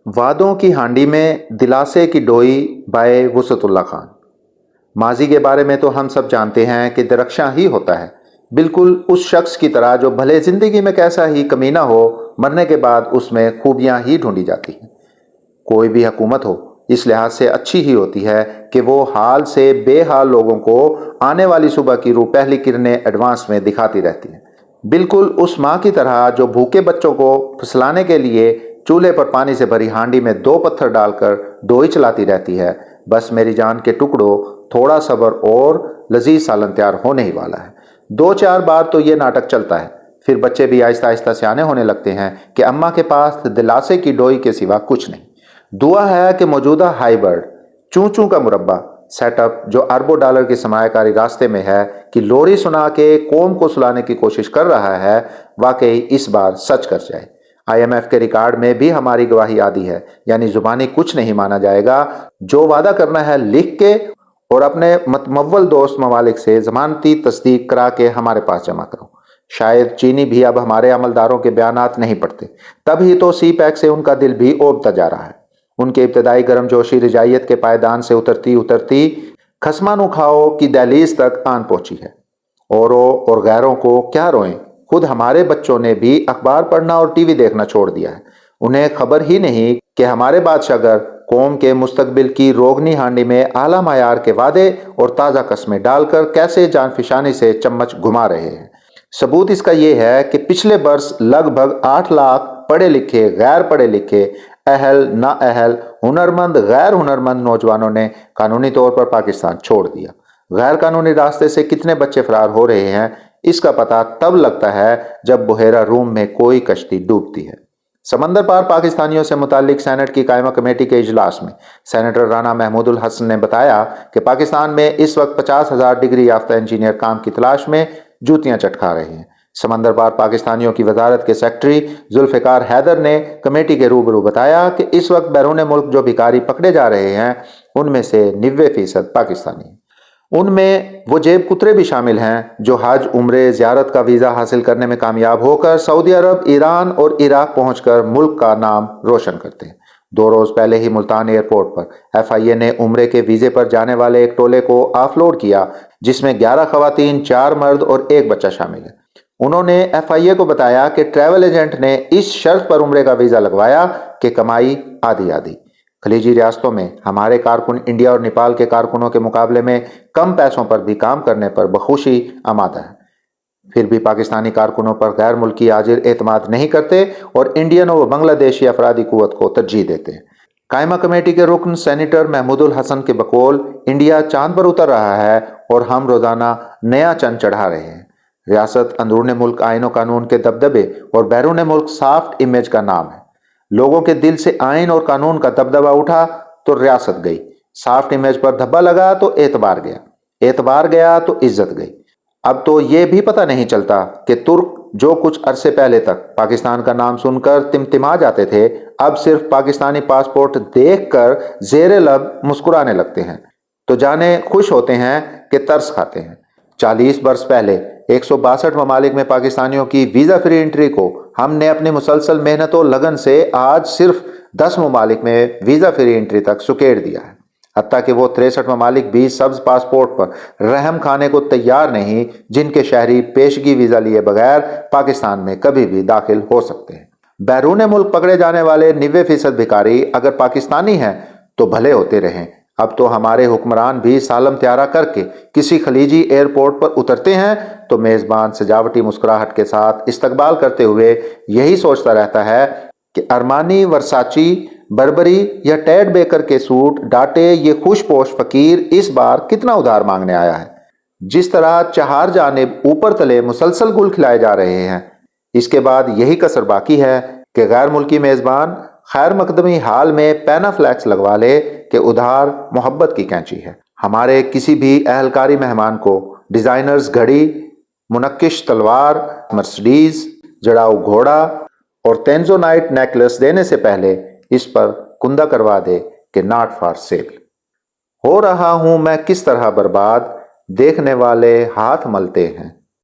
وعدوں کی ہانڈی میں دلاسے کی ڈوئی بائے وسعت اللہ خان۔ ماضی کے بارے میں تو ہم سب جانتے ہیں کہ درخشاں ہی ہوتا ہے، بالکل اس شخص کی طرح جو بھلے زندگی میں کیسا ہی کمینہ ہو، مرنے کے بعد اس میں خوبیاں ہی ڈھونڈی جاتی ہیں۔ کوئی بھی حکومت ہو اس لحاظ سے اچھی ہی ہوتی ہے کہ وہ حال سے بے حال لوگوں کو آنے والی صبح کی روح پہلی کرنیں ایڈوانس میں دکھاتی رہتی ہیں، بالکل اس ماں کی طرح جو بھوکے بچوں کو پھسلانے کے لیے چولہے پر پانی سے بھری ہانڈی میں 2 پتھر ڈال کر ڈوئی چلاتی رہتی ہے۔ بس میری جان کے ٹکڑوں، تھوڑا صبر اور لذیذ سالن تیار ہونے ہی والا ہے۔ 2-4 بار تو یہ ناٹک چلتا ہے، پھر بچے بھی آہستہ آہستہ سیانے ہونے لگتے ہیں کہ اماں کے پاس دلاسے کی ڈوئی کے سوا کچھ نہیں۔ دعا ہے کہ موجودہ ہائیبرڈ چوں چوں کا مربع سیٹ اپ جو اربوں ڈالر کی سرمایہ کاری راستے میں ہے کہ لوری سنا کے قوم کو سلانے کی کوشش کر رہا ہے، واقعی اس بار سچ کر جائے۔ IMF کے ریکارڈ میں بھی ہماری گواہی آدھی ہے، یعنی زبانی کچھ نہیں مانا جائے گا۔ جو وعدہ کرنا ہے لکھ کے اور اپنے متمول دوست ممالک سے ضمانتی تصدیق کرا کے ہمارے پاس جمع کرو۔ شاید چینی بھی اب ہمارے عملداروں کے بیانات نہیں پڑھتے، تب ہی تو سی پیک سے ان کا دل بھی اوبتا جا رہا ہے۔ ان کے ابتدائی گرم جوشی رجائیت کے پائیدان سے اترتی خسمہ نو کھاؤ کی دہلیز تک آن پہنچی ہے۔ اوروں اور غیروں کو کیا روئیں، خود ہمارے بچوں نے بھی اخبار پڑھنا اور ٹی وی دیکھنا چھوڑ دیا ہے۔ انہیں خبر ہی نہیں کہ ہمارے بادشاہ گر قوم کے مستقبل کی روغنی ہانڈی میں اعلیٰ معیار کے وعدے اور تازہ قسمیں ڈال کر کیسے جان فشانی سے چمچ گھما رہے ہیں۔ ثبوت اس کا یہ ہے کہ پچھلے برس لگ بھگ 8 لاکھ پڑھے لکھے، غیر پڑھے لکھے، اہل، نااہل، ہنرمند، غیر ہنرمند نوجوانوں نے قانونی طور پر پاکستان چھوڑ دیا۔ غیر قانونی راستے سے کتنے بچے فرار ہو رہے ہیں، اس کا پتہ تب لگتا ہے جب بحیرہ روم میں کوئی کشتی ڈوبتی ہے۔ سمندر پار پاکستانیوں سے متعلق سینٹ کی قائمہ کمیٹی کے اجلاس میں سینیٹر رانا محمود الحسن نے بتایا کہ پاکستان میں اس وقت 50,000 ڈگری یافتہ انجینئر کام کی تلاش میں جوتیاں چٹکا رہے ہیں۔ سمندر پار پاکستانیوں کی وزارت کے سیکرٹری ذوالفقار حیدر نے کمیٹی کے روبرو بتایا کہ اس وقت بیرون ملک جو بھکاری پکڑے جا رہے ہیں ان میں سے 90% پاکستانی ہیں۔ ان میں وہ جیب کترے بھی شامل ہیں جو حج، عمرے، زیارت کا ویزا حاصل کرنے میں کامیاب ہو کر سعودی عرب، ایران اور عراق پہنچ کر ملک کا نام روشن کرتے ہیں۔ 2 روز پہلے ہی ملتان ایئرپورٹ پر FIA نے عمرے کے ویزے پر جانے والے ایک ٹولے کو آف لوڈ کیا جس میں 11 خواتین، 4 مرد اور 1 بچہ شامل ہے۔ انہوں نے FIA کو بتایا کہ ٹریول ایجنٹ نے اس شرط پر عمرے کا ویزا لگوایا کہ کمائی آدھی آدھی۔ خلیجی ریاستوں میں ہمارے کارکن انڈیا اور نیپال کے کارکنوں کے مقابلے میں کم پیسوں پر بھی کام کرنے پر بخوشی آمادہ ہے، پھر بھی پاکستانی کارکنوں پر غیر ملکی آجر اعتماد نہیں کرتے اور انڈین اور بنگلہ دیشی افرادی قوت کو ترجیح دیتے ہیں۔ قائمہ کمیٹی کے رکن سینیٹر محمود الحسن کے بقول انڈیا چاند پر اتر رہا ہے اور ہم روزانہ نیا چند چڑھا رہے ہیں۔ ریاست اندرون ملک آئین و قانون کے دبدبے اور بیرون ملک سافٹ امیج کا نام ہے۔ لوگوں کے دل سے آئین اور قانون کا دبدبہ اٹھا تو ریاست گئی، سافٹ امیج پر دھبا لگا تو اعتبار گیا، اعتبار گیا تو عزت گئی۔ اب تو یہ بھی پتہ نہیں چلتا کہ ترک جو کچھ عرصے پہلے تک پاکستان کا نام سن کر تمتما جاتے تھے، اب صرف پاکستانی پاسپورٹ دیکھ کر زیر لب مسکرانے لگتے ہیں، تو جانے خوش ہوتے ہیں کہ ترس کھاتے ہیں۔ 40 برس پہلے 162 ممالک میں پاکستانیوں کی ویزا فری انٹری کو ہم نے اپنی مسلسل محنت و لگن سے آج صرف 10 ممالک میں ویزا فری انٹری تک سکیڑ دیا ہے، حتیٰ کہ وہ 63 ممالک بھی سبز پاسپورٹ پر رحم کھانے کو تیار نہیں جن کے شہری پیشگی ویزا لیے بغیر پاکستان میں کبھی بھی داخل ہو سکتے ہیں۔ بیرون ملک پکڑے جانے والے 90% بھکاری اگر پاکستانی ہیں تو بھلے ہوتے رہیں۔ اب تو ہمارے حکمران بھی سالم تیارہ کر کے کسی خلیجی ایئرپورٹ پر اترتے ہیں تو میزبان سجاوٹی مسکراہٹ کے ساتھ استقبال کرتے ہوئے یہی سوچتا رہتا ہے کہ ارمانی، ورساچی، بربری یا ٹیڈ بیکر کے سوٹ ڈاٹے یہ خوش پوش فقیر اس بار کتنا ادھار مانگنے آیا ہے۔ جس طرح چہار جانب اوپر تلے مسلسل گل کھلائے جا رہے ہیں، اس کے بعد یہی کسر باقی ہے کہ غیر ملکی میزبان خیر مقدمی حال میں پینا فلیکس لگوا لے کہ ادھار محبت کی کینچی ہے۔ ہمارے کسی بھی اہلکاری مہمان کو ڈیزائنرز گھڑی، منقش تلوار، مرسڈیز، جڑاؤ گھوڑا اور تینزونائٹ نیکلس دینے سے پہلے اس پر کندہ کروا دے کہ ناٹ فار سیل۔ ہو رہا ہوں میں کس طرح برباد، دیکھنے والے ہاتھ ملتے ہیں۔